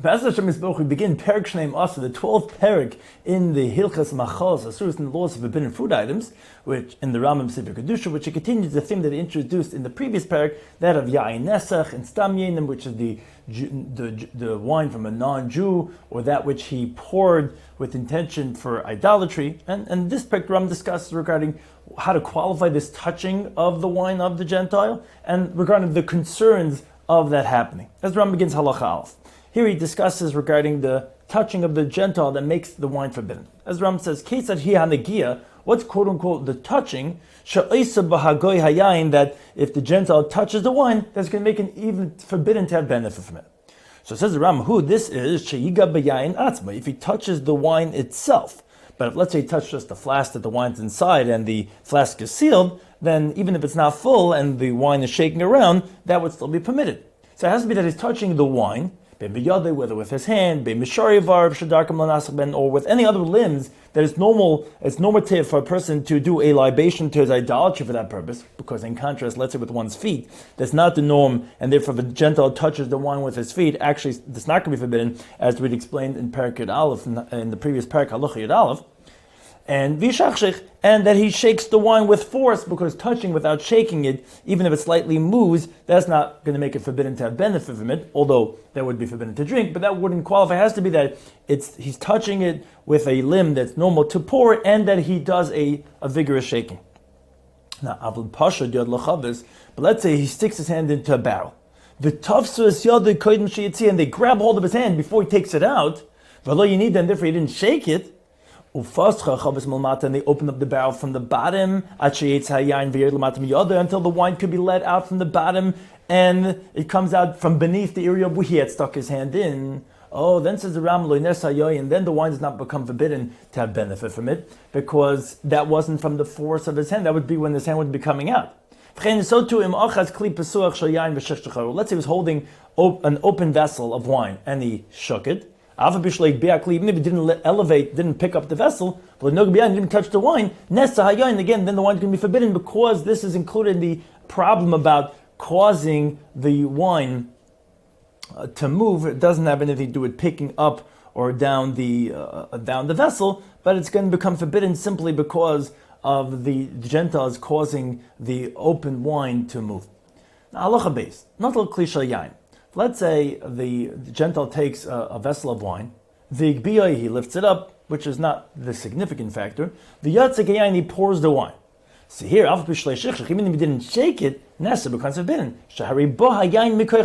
We begin Perek Shneim Asa, the 12th Perek in the Hilchos Machos, Assuros, and the laws of forbidden food items, which in the Rambam Sefer Kedusha, which it continues the theme that it introduced in the previous Perek, that of Yain Nesach and Stam Yenim, which is the wine from a non-Jew, or that which he poured with intention for idolatry. And this Perek Rambam discusses regarding how to qualify this touching of the wine of the Gentile, and regarding the concerns of that happening. As the Rambam begins Halacha Aleph. Here he discusses regarding the touching of the Gentile that makes the wine forbidden. As Rambam says, Kesad hi hanegia, what's quote unquote the touching, she'isa b'hagoy hayayin, that if the Gentile touches the wine, that's going to make it even forbidden to have benefit from it. So it says the Rambam, who this is, she'iga b'yayin atzma, if he touches the wine itself. But if let's say he touched just the flask that the wine's inside and the flask is sealed, then even if it's not full and the wine is shaking around, that would still be permitted. So it has to be that he's touching the wine, whether with his hand, or with any other limbs that it's normative for a person to do a libation to his idolatry for that purpose, because in contrast, let's say with one's feet, that's not the norm, and therefore if a Gentile touches the wine with his feet, actually that's not going to be forbidden, as we'd explained in Perek Yud Aleph, in the previous Perek Halacha Yud Aleph. And and that he shakes the wine with force, because touching without shaking it, even if it slightly moves, that's not going to make it forbidden to have benefit from it, although that would be forbidden to drink, but that wouldn't qualify. It has to be that he's touching it with a limb that's normal to pour, and that he does a vigorous shaking. Now, but let's say he sticks his hand into a barrel. And they grab hold of his hand before he takes it out, and therefore he didn't shake it. And they open up the barrel from the bottom until the wine could be let out from the bottom, and it comes out from beneath the area where he had stuck his hand in. Oh, then says the Rambam, and then the wine does not become forbidden to have benefit from it, because that wasn't from the force of his hand. That would be when his hand would be coming out. So too, let's say he was holding an open vessel of wine and he shook it. Even if he didn't pick up the vessel, but didn't touch the wine, again, then the wine is going to be forbidden, because this is included in the problem about causing the wine to move. It doesn't have anything to do with picking up or down the vessel, but it's going to become forbidden simply because of the Gentiles causing the open wine to move. Now, halacha beis, not al klisha yain. Let's say the Gentile takes a vessel of wine, the Igbiyah, he lifts it up, which is not the significant factor. The Yatzek Yain, he pours the wine. See here, even if he didn't shake it, Nasa becomes forbidden.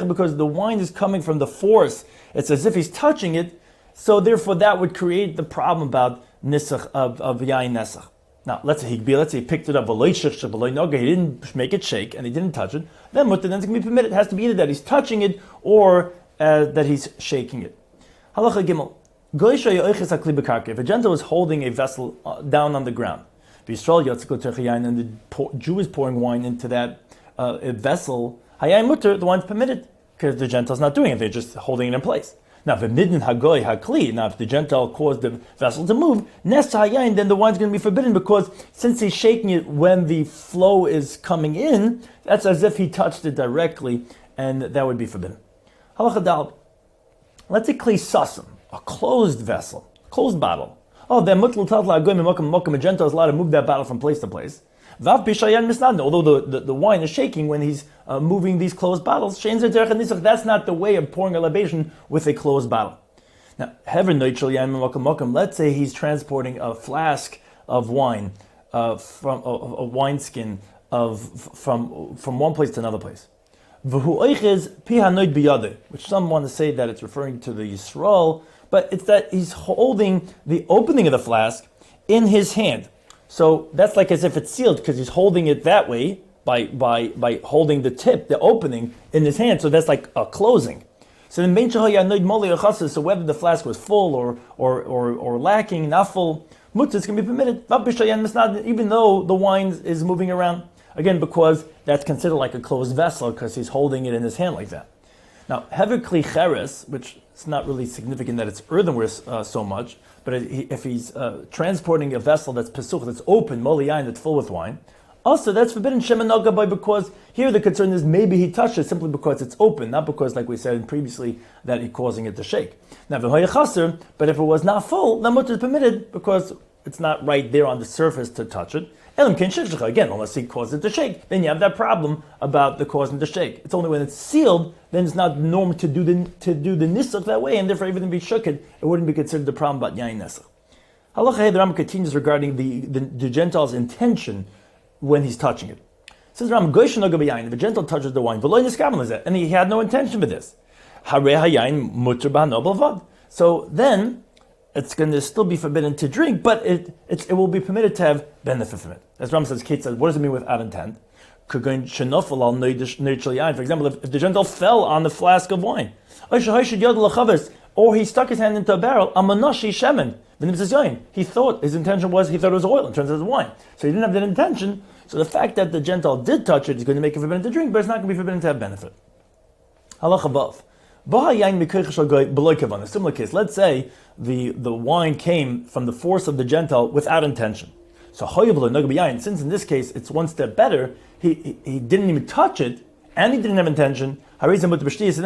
Because the wine is coming from the force, it's as if he's touching it, so therefore that would create the problem about Nisach of Yain Nesach. Now, let's say he picked it up, he didn't make it shake, and he didn't touch it, then it's going to be permitted. It has to be either that he's touching it, or that he's shaking it. Halacha Gimel. If a Gentile is holding a vessel down on the ground, and the Jew is pouring wine into that vessel, the wine's permitted, because the Gentile's not doing it, they're just holding it in place. Now, if the Gentile caused the vessel to move, then the wine's going to be forbidden, because since he's shaking it when the flow is coming in, that's as if he touched it directly, and that would be forbidden. Halacha Daled. Let's say kli sasim, a closed vessel, closed bottle. Oh, then a Gentile is allowed to move that bottle from place to place. Although the wine is shaking when he's moving these closed bottles, that's not the way of pouring a libation with a closed bottle. Now, let's say he's transporting a flask of wine from a wineskin from one place to another place. Which some want to say that it's referring to the Yisrael, but it's that he's holding the opening of the flask in his hand. So that's like as if it's sealed, because he's holding it that way by holding the tip, the opening, in his hand. So that's like a closing. So then, so whether the flask was full or lacking, not full, mutzah can be permitted, even though the wine is moving around. Again, because that's considered like a closed vessel, because he's holding it in his hand like that. Now, hever kli cheres, which it's not really significant that it's earthenware so much, but if he's transporting a vessel that's pesuch, that's open, moliyain, that's full with wine, Also, that's forbidden Shemanoga by, because here the concern is maybe he touched it simply because it's open, not because, like we said previously, that he's causing it to shake. Now, but if it was not full, then mutter is permitted because it's not right there on the surface to touch it. Again, unless he caused it to shake, then you have that problem about the causing it to shake. It's only when it's sealed, then it's not normal to do the nisach that way, and therefore even if he shook it, it wouldn't be considered the problem about yain nesach. Halacha hey, the Rambam continues regarding the Gentile's intention when he's touching it. It says Rambam, Goyshin no gabe yain, if a Gentile touches the wine, and he had no intention for this. So then, it's going to still be forbidden to drink, but it will be permitted to have benefit from it. As Rambam says, Kate says, what does it mean without intent? For example, if the Gentile fell on the flask of wine, or he stuck his hand into a barrel, he thought his intention was, he thought it was oil, it turns out it was wine. So he didn't have that intention, so the fact that the Gentile did touch it is going to make it forbidden to drink, but it's not going to be forbidden to have benefit. Halacha vav. A similar case. Let's say the wine came from the force of the Gentile without intention. So since in this case it's one step better, he didn't even touch it and he didn't have intention, so then it's going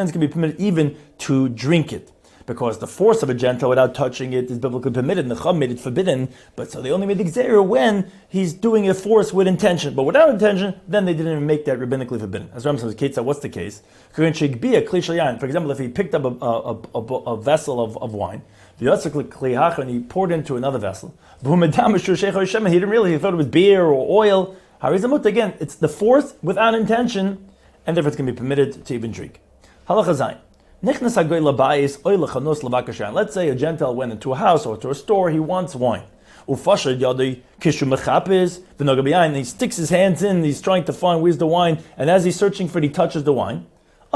to be permitted even to drink it. Because the force of a Gentile without touching it is biblically permitted, and the Chum made it forbidden, but so they only made the Gzeira when he's doing a force with intention. But without intention, then they didn't even make that rabbinically forbidden. As Rambam says, Ketzah, what's the case? For example, if he picked up a vessel of wine, and he poured into another vessel, he didn't really, he thought it was beer or oil. Again, it's the force without intention, and therefore it's going to be permitted to even drink. Halacha Zayin. Let's say a Gentile went into a house or to a store, he wants wine. And he sticks his hands in, he's trying to find where's the wine, and as he's searching for it, he touches the wine.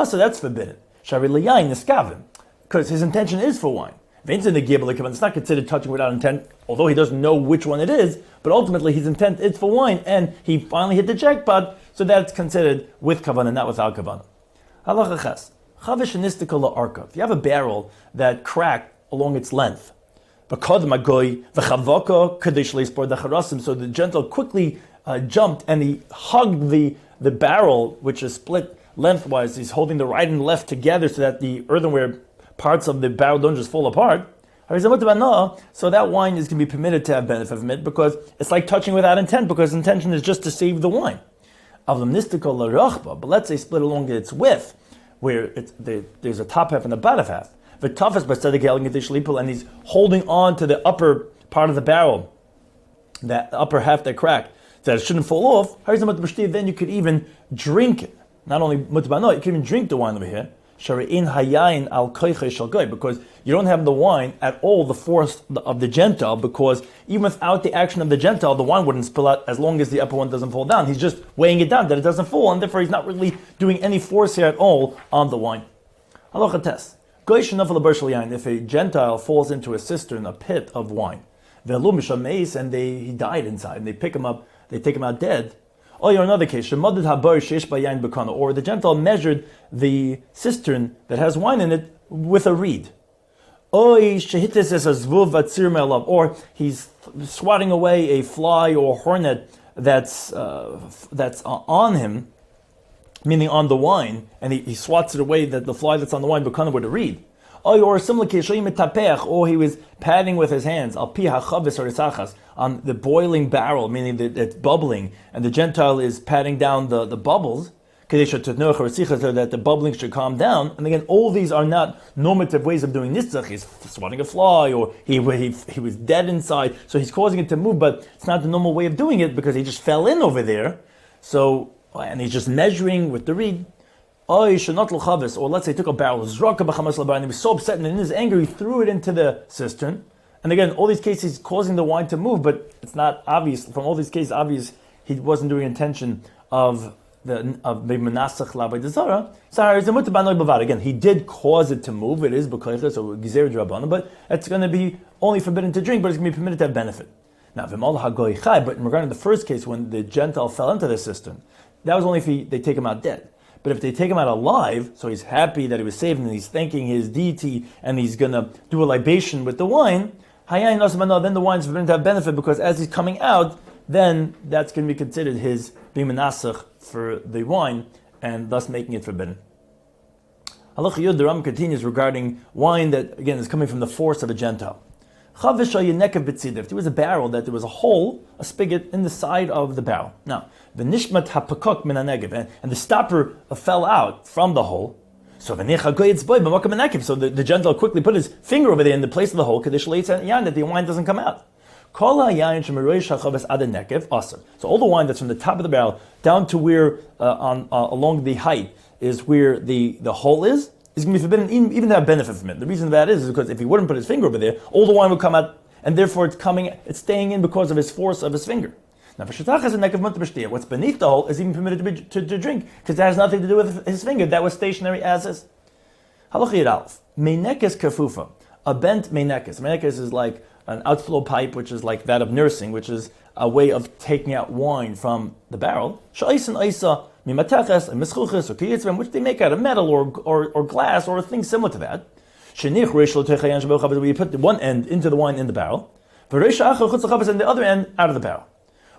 So that's forbidden. Because his intention is for wine. It's not considered touching without intent, although he doesn't know which one it is, but ultimately his intent is for wine, and he finally hit the jackpot, so that's considered with kavanah, not without kavanah. Halacha ches. If you have a barrel that cracked along its length, so the Gentile quickly jumped and he hugged the barrel, which is split lengthwise. He's holding the right and left together so that the earthenware parts of the barrel don't just fall apart. So that wine is going to be permitted to have benefit from it because it's like touching without intent, because intention is just to save the wine. But let's say split along its width, where there's a top half and a bottom half. The toughest by and he's holding on to the upper part of the barrel, that upper half that cracked, so that it shouldn't fall off. Then you could even drink it. Not only mutbano, you can even drink the wine over here. Because you don't have the wine at all, the force of the Gentile, because even without the action of the Gentile, the wine wouldn't spill out as long as the upper one doesn't fall down. He's just weighing it down that it doesn't fall, and therefore he's not really doing any force here at all on the wine. Halacha tes. If a Gentile falls into a cistern, a pit of wine, and he died inside, and they pick him up, they take him out dead. Or another case, or the Gentile measured the cistern that has wine in it with a reed. Or he's swatting away a fly or hornet that's on him, meaning on the wine, and he swats it away, that the fly that's on the wine with a reed. Or a similar case, or he was patting with his hands on the boiling barrel, meaning that it's bubbling, and the Gentile is patting down the bubbles, so that the bubbling should calm down. And again, all these are not normative ways of doing nitzach. He's swatting a fly, or he was dead inside, so he's causing it to move, but it's not the normal way of doing it because he just fell in over there. So, and he's just measuring with the reed. Or let's say he took a barrel, and he was so upset, and in his anger he threw it into the cistern. And again, all these cases he's causing the wine to move, but it's not obvious from all these cases. Obvious he wasn't doing intention of maybe menasach labai desara. Again, he did cause it to move. It is because so gizer drabana, but it's going to be only forbidden to drink, but it's going to be permitted to have benefit. Now, but regarding the first case when the Gentile fell into the cistern, that was only if they take him out dead. But if they take him out alive, so he's happy that he was saved and he's thanking his deity and he's going to do a libation with the wine, then the wine is forbidden to have benefit because as he's coming out, then that's going to be considered his being menasach for the wine, and thus making it forbidden. Halacha Yud, the Rambam continues regarding wine that, again, is coming from the force of a Gentile. If there was a barrel that there was a hole, a spigot in the side of the barrel. Now, the nishmat hapakok min hanegev, and the stopper fell out from the hole. So the Gentile quickly put his finger over there in the place of the hole, that the wine doesn't come out. So all the wine that's from the top of the barrel down to where along the height is where the hole is going to be forbidden, even to have benefit from it. The reason that is because if he wouldn't put his finger over there, all the wine would come out, and therefore it's staying in because of his force of his finger. Now, what's beneath the hole is even permitted to drink, because that has nothing to do with his finger. That was stationary as is. Halacha Yud Aleph. Meinekes kafufa. A bent meinekes. Meinekes is like an outflow pipe, which is like that of nursing, which is a way of taking out wine from the barrel. Sha'isen isa mimateches and mischuches or kiyitzvim, which they make out of metal or glass or a thing similar to that. Shenich reish lo techayan shabochav, where you put the one end into the wine in the barrel, v'reish achar chutz l'chavas, and the other end out of the barrel.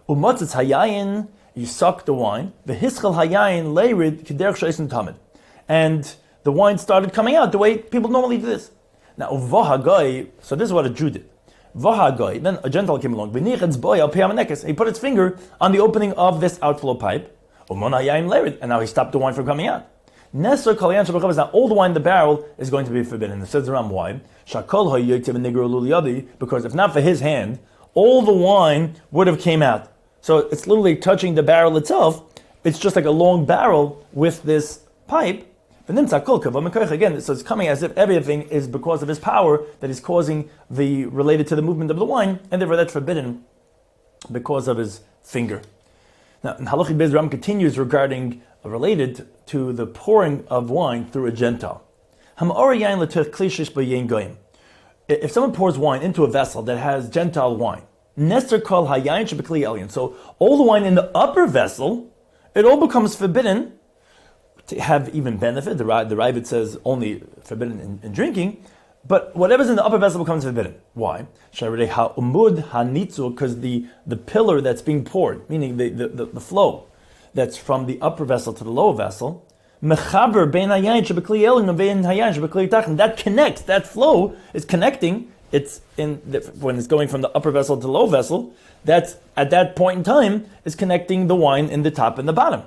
Umatzitz hayayin, you suck the wine. V'hischel hayayin leirid k'derech sha'isen tamid, and the wine started coming out the way people normally do this. Now uvahagai, so this is what a Jew did. Vahagai, then a Gentile came along. He put his finger on the opening of this outflow pipe, and now he stopped the wine from coming out. Now all the wine in the barrel is going to be forbidden. It says around why. Because if not for his hand, all the wine would have came out. So it's literally touching the barrel itself. It's just like a long barrel with this pipe. Again, so it's coming as if everything is because of his power that is causing related to the movement of the wine, and therefore that's forbidden because of his finger. Now, Halachi Bez Ram continues regarding related to the pouring of wine through a Gentile. If someone pours wine into a vessel that has Gentile wine, so all the wine in the upper vessel, it all becomes forbidden to have even benefit. The Rabbi says only forbidden in drinking, but whatever's in the upper vessel becomes forbidden. Why? Because the pillar that's being poured, meaning the flow that's from the upper vessel to the lower vessel, that connects, that flow is connecting, when it's going from the upper vessel to the lower vessel, that's at that point in time is connecting the wine in the top and the bottom.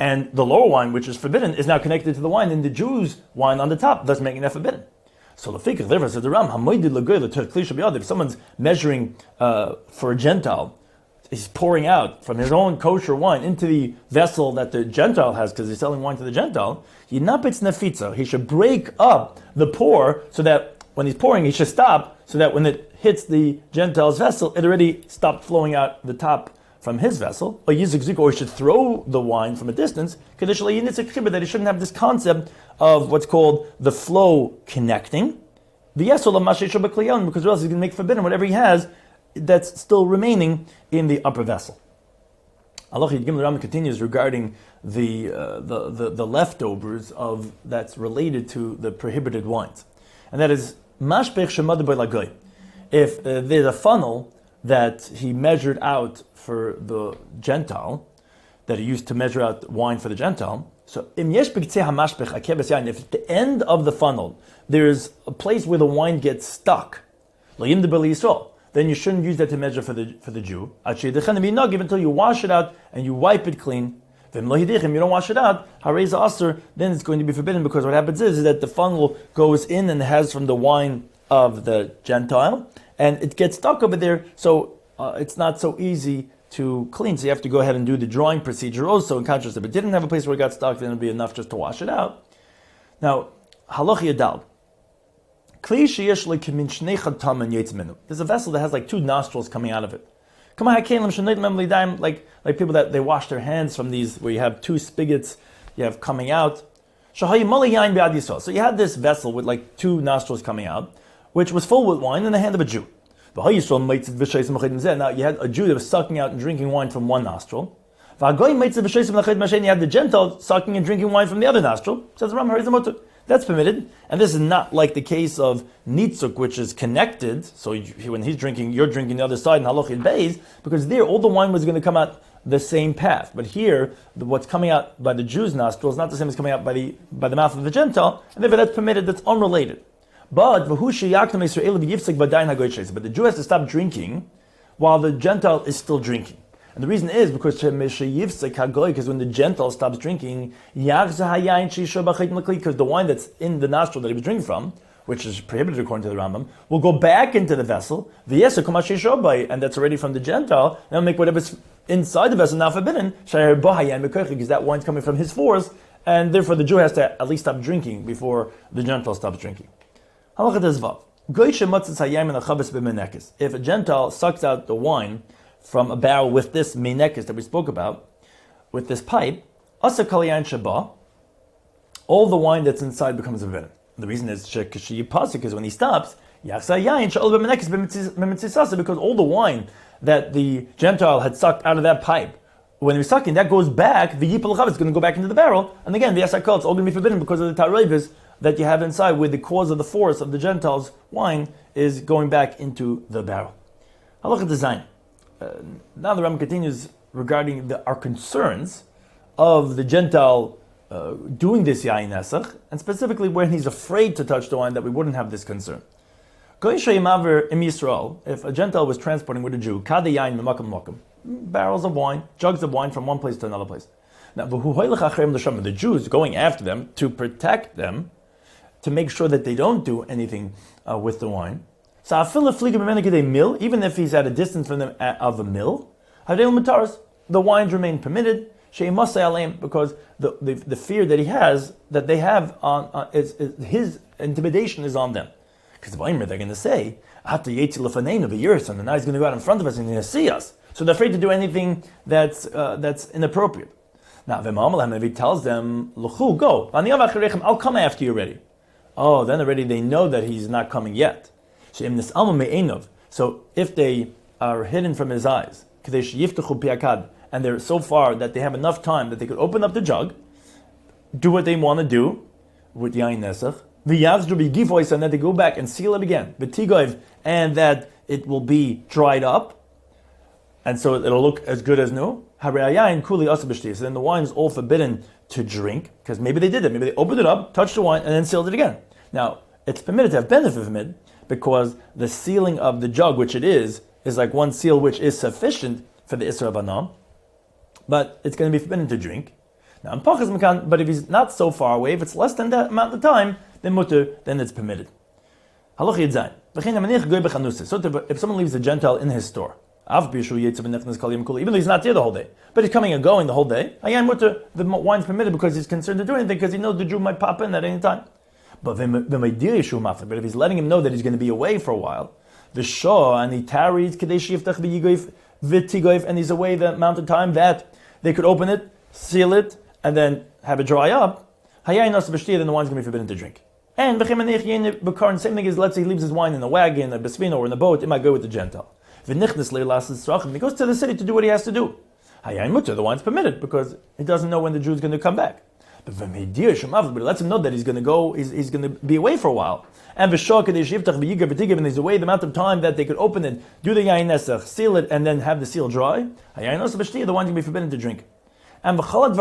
And the lower wine, which is forbidden, is now connected to the wine in the Jew's wine on the top, thus making that forbidden. So the fikr, therefore, says the Ram, if someone's measuring for a Gentile, he's pouring out from his own kosher wine into the vessel that the Gentile has, because he's selling wine to the Gentile, he should break up the pour so that when he's pouring, he should stop, so that when it hits the Gentile's vessel, it already stopped flowing out the top from his vessel, or he should throw the wine from a distance, that he shouldn't have this concept of what's called the flow connecting. Because or else he's going to make forbidden whatever he has that's still remaining in the upper vessel. Allah Rambam continues regarding the leftovers of that's related to the prohibited wines, and that is mashpech shemad b'lagay. If there's a funnel that he measured out for the Gentile, that he used to measure out wine for the Gentile. So, if at the end of the funnel there's a place where the wine gets stuck, then you shouldn't use that to measure for the Jew. Until you wash it out and you wipe it clean. If you don't wash it out, then it's going to be forbidden, because what happens is that the funnel goes in and has from the wine of the Gentile, and it gets stuck over there, so it's not so easy to clean. So you have to go ahead and do the drawing procedure also, in contrast. If it didn't have a place where it got stuck, then it would be enough just to wash it out. Now, Halacha Yadal. There's a vessel that has like two nostrils coming out of it. Like people that they wash their hands from these, where you have two spigots you have coming out. So you had this vessel with like two nostrils coming out, which was full with wine in the hand of a Jew. Now you had a Jew that was sucking out and drinking wine from one nostril. You had the Gentile sucking and drinking wine from the other nostril. Says Rambam, that's permitted. And this is not like the case of nitzuk, which is connected. So when he's drinking, you're drinking the other side in halachid beis, because there all the wine was going to come out the same path. But here, what's coming out by the Jew's nostril is not the same as coming out by the mouth of the Gentile, and therefore that's permitted, that's unrelated. But the Jew has to stop drinking while the Gentile is still drinking. And the reason is because when the Gentile stops drinking, because the wine that's in the nostril that he was drinking from, which is prohibited according to the Rambam, will go back into the vessel, and that's already from the Gentile, and it'll make whatever's inside the vessel now forbidden, because that wine's coming from his force, and therefore the Jew has to at least stop drinking before the Gentile stops drinking. If a Gentile sucks out the wine from a barrel with this minekis that we spoke about, with this pipe, all the wine that's inside becomes forbidden. The reason is because when he stops, because all the wine that the Gentile had sucked out of that pipe, when he was sucking, that goes back, the yipal is going to go back into the barrel, and again, the asakal, it's all going to be forbidden because of the tarevis that you have inside, where the cause of the force of the Gentiles' wine is going back into the barrel. Halacha design. Now the Rambam continues regarding our concerns of the Gentile doing this yain nesach, and specifically when he's afraid to touch the wine, that we wouldn't have this concern. If a Gentile was transporting with a Jew, barrels of wine, jugs of wine from one place to another place. Now, the Jews going after them to protect them, to make sure that they don't do anything with the wine. So even if he's at a distance from them of a mill, the wines remain permitted, because the fear that he has, that they have is his intimidation is on them. Because they're going to say, the years, and now he's going to go out in front of us and he's going to see us. So they're afraid to do anything that's inappropriate. Now, if he tells them, go, I'll come after you already. Oh, then already they know that he's not coming yet. So if they are hidden from his eyes, and they're so far that they have enough time that they could open up the jug, do what they want to do with yain nesach, and then they go back and seal it again, and that it will be dried up, and so it'll look as good as new. So then the wine is all forbidden to drink, because maybe they did it. Maybe they opened it up, touched the wine, and then sealed it again. Now, it's permitted to have benefit from it, because the sealing of the jug, which it is like one seal, which is sufficient for the Isra Banam, but it's going to be forbidden to drink. Now, but if he's not so far away, if it's less than that amount of time, then it's permitted. So if someone leaves a Gentile in his store, even though he's not there the whole day, but he's coming and going the whole day, the wine's permitted because he's concerned to do anything, because he knows the Jew might pop in at any time. But if he's letting him know that he's going to be away for a while, the Shah, and he tarries, and he's away the amount of time that they could open it, seal it, and then have it dry up, then the wine's going to be forbidden to drink. And the same thing is, let's say he leaves his wine in a wagon, a besvina, or in a boat, it might go with the Gentile. He goes to the city to do what he has to do. The wine's permitted, because he doesn't know when the Jew is going to come back. But it lets him know that he's going to go, he's going to be away for a while. And he's away the amount of time that they could open it, do the yain nesach, seal it, and then have the seal dry. The wine's going to be forbidden to drink. And says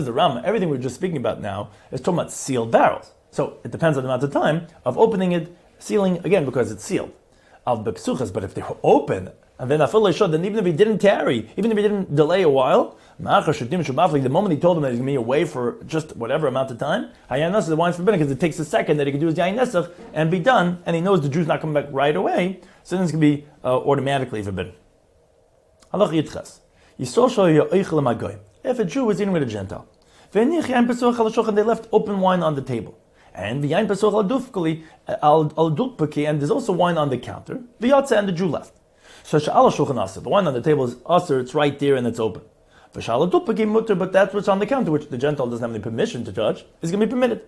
the Rambam, everything we're just speaking about now is talking about sealed barrels. So it depends on the amount of time of opening it, sealing, again, because it's sealed. But if they were open, and then then even if he didn't tarry, even if he didn't delay a while, the moment he told him that he's going to be away for just whatever amount of time, the wine's forbidden, because it takes a second that he can do his yain nesach and be done, and he knows the Jew's not coming back right away, so then it's going to be automatically forbidden. If a Jew was eating with a Gentile, and they left open wine on the table, and the yain pesuch al dulpaki, and there's also wine on the counter, the yatsa, and the Jew left. So the wine on the table is aser, it's right there and it's open. But that's what's on the counter, which the Gentile doesn't have any permission to touch, is going to be permitted.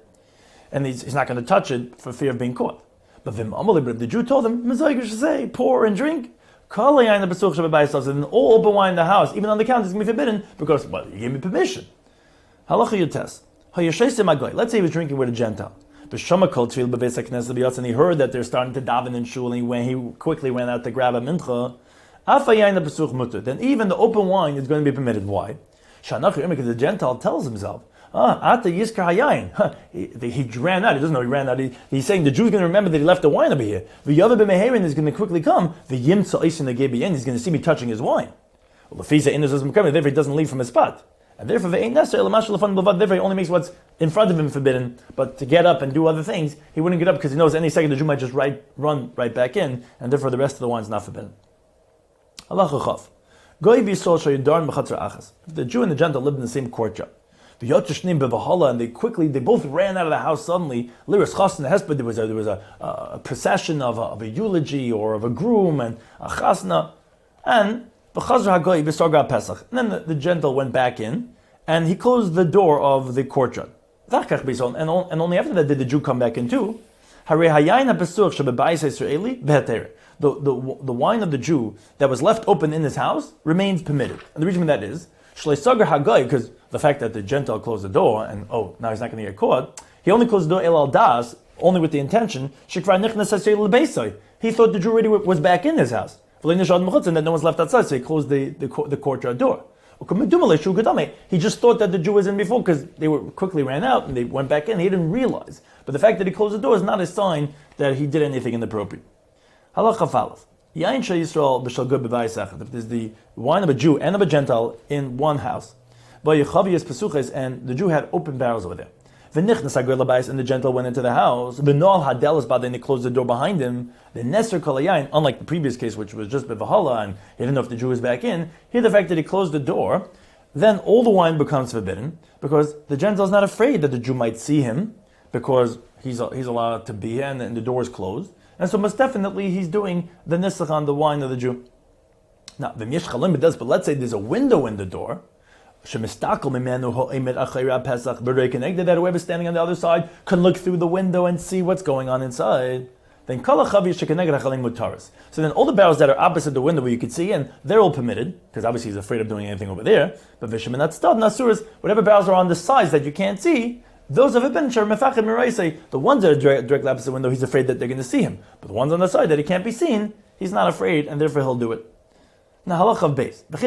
And he's not going to touch it for fear of being caught. But if the Jew told him, say, pour and drink, and all open wine in the house, even on the counter, is going to be forbidden, because, you gave me permission. Halacha Yutes. Let's say he was drinking with a Gentile. And he heard that they're starting to daven in shul, and when he quickly went out to grab a mincha, then even the open wine is going to be permitted. Why? Because the Gentile tells himself, he ran out. He doesn't know he ran out. He's saying the Jew's going to remember that he left the wine over here. The other b'meherin is going to quickly come. He's going to see me touching his wine. Well, the fisa is coming. Therefore, he doesn't leave from his spot. And therefore, he only makes what's in front of him forbidden. But to get up and do other things, he wouldn't get up because he knows any second the Jew might just run right back in, and therefore the rest of the wine is not forbidden. If the Jew and the Gentile lived in the same courtyard, and they both ran out of the house suddenly. There was a procession of a eulogy or of a groom and a chasna, and then the Gentile went back in, and he closed the door of the courtyard. And only after that did the Jew come back in too. The wine of the Jew that was left open in his house remains permitted. And the reason for that is, because the fact that the Gentile closed the door, and now he's not going to get caught, he only closed the door el al das, only with the intention, he thought the Jew already was back in his house. And that no one's left outside, so he closed the courtyard door. He just thought that the Jew was in before because they quickly ran out and they went back in. He didn't realize. But the fact that he closed the door is not a sign that he did anything inappropriate. Halacha Falaf. If there's the wine of a Jew and of a Gentile in one house, and the Jew had open barrels over there, and the Gentile went into the house, then they closed the door behind him, unlike the previous case, which was just bevahala, and he didn't know if the Jew was back in, here the fact that he closed the door, then all the wine becomes forbidden, because the Gentile is not afraid that the Jew might see him, because he's allowed to be here, and the door is closed. And so most definitely he's doing the nisach on the wine of the Jew. Now, the Mishchalim it does, but let's say there's a window in the door, that whoever standing on the other side can look through the window and see what's going on inside. Then so then all the barrels that are opposite the window where you could see in, they're all permitted, because obviously he's afraid of doing anything over there. But Assuros, whatever barrels are on the sides that you can't see, those have been the ones that are directly opposite the window, he's afraid that they're going to see him. But the ones on the side that he can't be seen, he's not afraid, and therefore he'll do it. Now, halacha base. Let's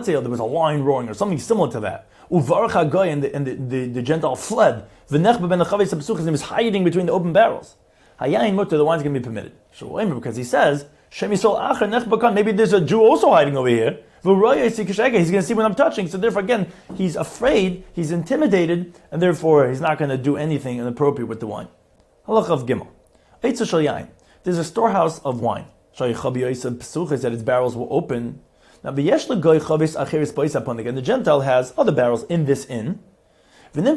say there was a lion roaring or something similar to that. And the Gentile fled. He was hiding between the open barrels. The wine's going to be permitted. Because he says, maybe there's a Jew also hiding over here. He's going to see when I'm touching. So therefore, again, he's afraid, he's intimidated, and therefore he's not going to do anything inappropriate with the wine. Halacha Gimel. There's a storehouse of wine. That its barrels will open. Now, and the Gentile has other barrels in this inn. And the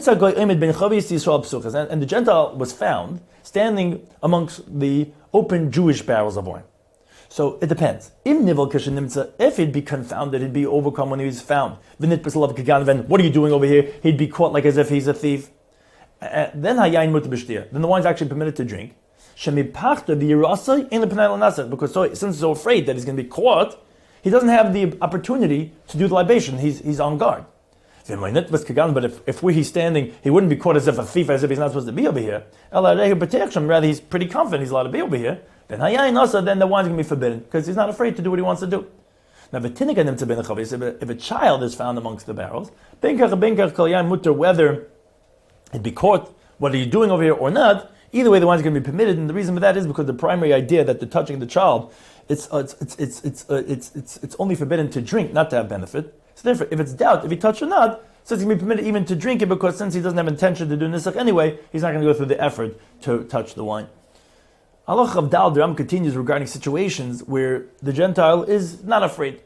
Gentile was found standing amongst the open Jewish barrels of wine. So it depends. If he'd be confounded, he'd be overcome when he was found. Then what are you doing over here? He'd be caught like as if he's a thief. Then the wine's actually permitted to drink. Because since he's so afraid that he's going to be caught, he doesn't have the opportunity to do the libation. He's on guard. But if where he's standing, he wouldn't be caught as if a thief, as if he's not supposed to be over here. Rather, he's pretty confident he's allowed to be over here. Then the wine's going to be forbidden because he's not afraid to do what he wants to do. Now, if a child is found amongst the barrels, whether he'd be caught, what are you doing over here or not, either way the wine's going to be permitted, and the reason for that is because the primary idea that the touching the child, it's only forbidden to drink, not to have benefit. So therefore, if it's doubt, if he touched or not, so it's going to be permitted even to drink it, because since he doesn't have intention to do nisach anyway, he's not going to go through the effort to touch the wine. Halach of Dal Ram continues regarding situations where the Gentile is not afraid.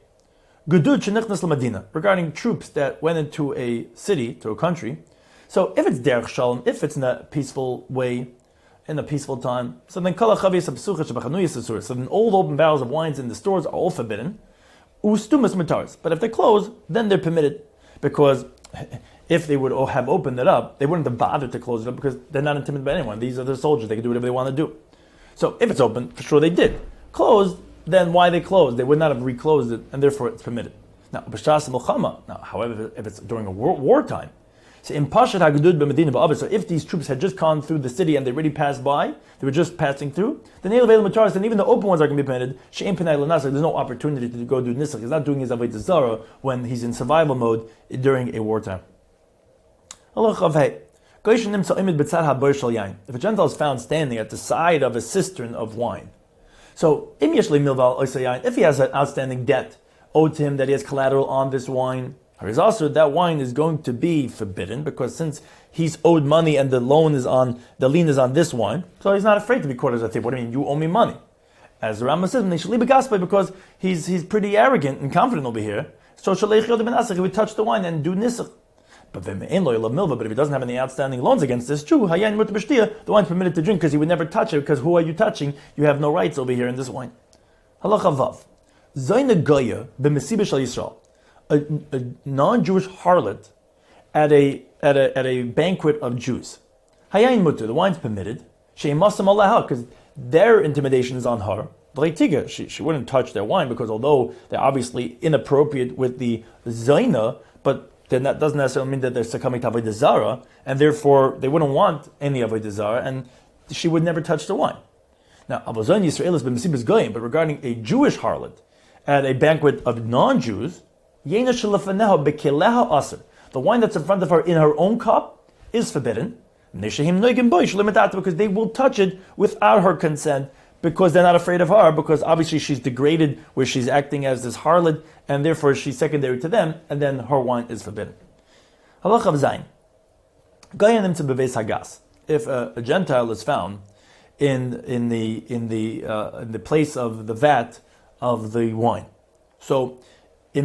Gudud shenichnas l'madina, regarding troops that went into a city, to a country. So if it's derech shalom, if it's in a peaceful way, in a peaceful time, so then kol hachavias hapsuchas shebachanuyas Assuros. So then all the open barrels of wines in the stores are all forbidden. Ustumas mutaris, but if they're closed, then they're permitted, because if they would have opened it up, they wouldn't have bothered to close it up because they're not intimidated by anyone. These are the soldiers; they can do whatever they want to do. So if it's open, for sure they did. Closed, then why they closed? They would not have reclosed it, and therefore it's permitted. Now, however, if it's during a wartime, So if these troops had just gone through the city and they already passed by, they were just passing through, then even the open ones are going to be permitted. There's no opportunity to go do nisach. He's not doing his avodah zarah when he's in survival mode during a wartime. If a Gentile is found standing at the side of a cistern of wine, so if he has an outstanding debt owed to him that he has collateral on this wine, that wine is going to be forbidden, because since he's owed money and the lien is on this wine, so he's not afraid to be caught as a thief. What do you mean? You owe me money. As the Rambam says, because he's pretty arrogant and confident over here, so he would touch the wine and do nisach. But if he doesn't have any outstanding loans against this Jew, the wine's permitted to drink because he would never touch it, because who are you touching? You have no rights over here in this wine. Halacha vav. Zayna goya b'mesibah shel Yisrael. A non-Jewish harlot at a banquet of Jews. Hayayin mutter, the wine's permitted. She'emasam alaha, because their intimidation is on her. She wouldn't touch their wine, because although they're obviously inappropriate with the zayna, but then that doesn't necessarily mean that they're succumbing to avodah zarah, and therefore they wouldn't want any avodah zarah, and she would never touch the wine. Now, avozon Yisrael is b'mesibas goyim, but regarding a Jewish harlot at a banquet of non-Jews, the wine that's in front of her in her own cup is forbidden, because they will touch it without her consent, because they're not afraid of her, because obviously she's degraded where she's acting as this harlot, and therefore she's secondary to them, and then her wine is forbidden. Halacha v'zayin. If a Gentile is found in the place of the vat of the wine, so if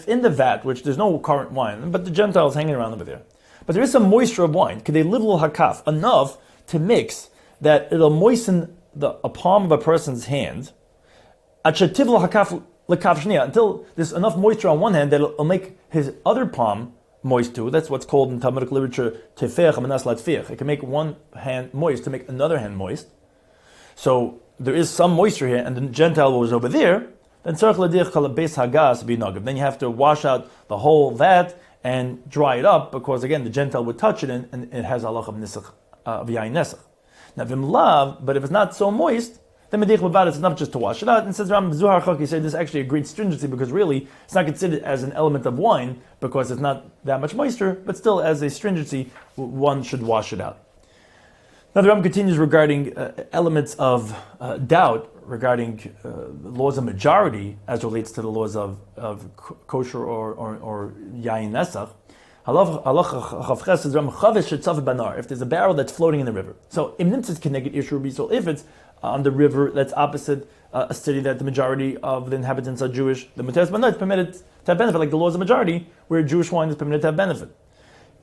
in the vat, which there's no current wine, but the Gentile is hanging around over there, but there is some moisture of wine, could they livel hakaf, enough to mix that it'll moisten a palm of a person's hand, until there's enough moisture on one hand that it'll make his other palm moist too. That's what's called in Talmudic literature tefech amanas latfech. It can make one hand moist to make another hand moist. So there is some moisture here, and the Gentile was over there. Then you have to wash out the whole vat and dry it up, because again the Gentile would touch it and it has halach of nisach of yain nesach. Now v'mlav, but if it's not so moist, then medich levad, it's enough just to wash it out. And says Rambam Zuhar Chok, he said this is actually a great stringency, because really it's not considered as an element of wine because it's not that much moisture, but still as a stringency one should wash it out. Now the Rambam continues regarding elements of doubt regarding the laws of majority as relates to the laws of kosher or yain nesach. If there's a barrel that's floating in the river, so if it's on the river that's opposite a city that the majority of the inhabitants are Jewish, the muteres banor is permitted to have benefit, like the laws of majority, where Jewish wine is permitted to have benefit.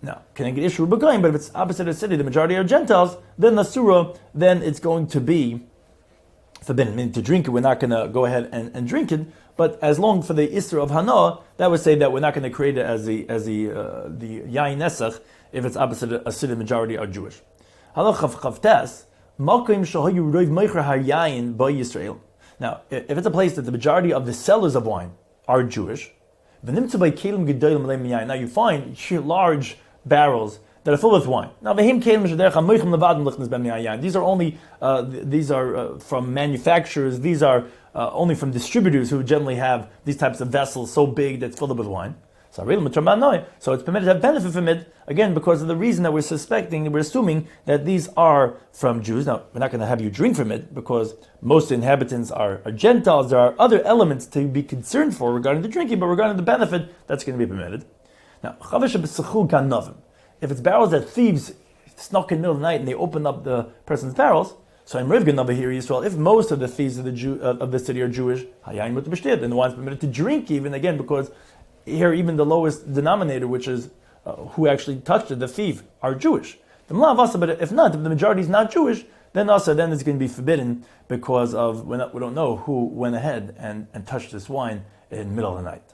Now, can I get issue but if it's opposite a city, the majority are Gentiles, then Assuros, then it's going to be forbidden. Meaning to drink it, we're not going to go ahead and drink it, but as long for the Isra of Hana, that would say that we're not going to create it as the Yain Nesach if it's opposite a city, the majority are Jewish. Now, if it's a place that the majority of the sellers of wine are Jewish, now you find large barrels that are filled with wine. Now, these are from manufacturers. These are only from distributors who generally have these types of vessels so big that's filled up with wine. So it's permitted to have benefit from it, again, because of the reason that we're assuming that these are from Jews. Now, we're not going to have you drink from it, because most inhabitants are Gentiles. There are other elements to be concerned for regarding the drinking, but regarding the benefit, that's going to be permitted. Now, if it's barrels that thieves snuck in the middle of the night and they opened up the person's barrels, so I'm Rivgan over here, Yisrael, if most of the thieves of the city are Jewish, then the wine's permitted to drink even, again, because here even the lowest denominator, which is who actually touched it, the thief, are Jewish. But if not, if the majority is not Jewish, then it's going to be forbidden, because of we don't know who went ahead and touched this wine in the middle of the night.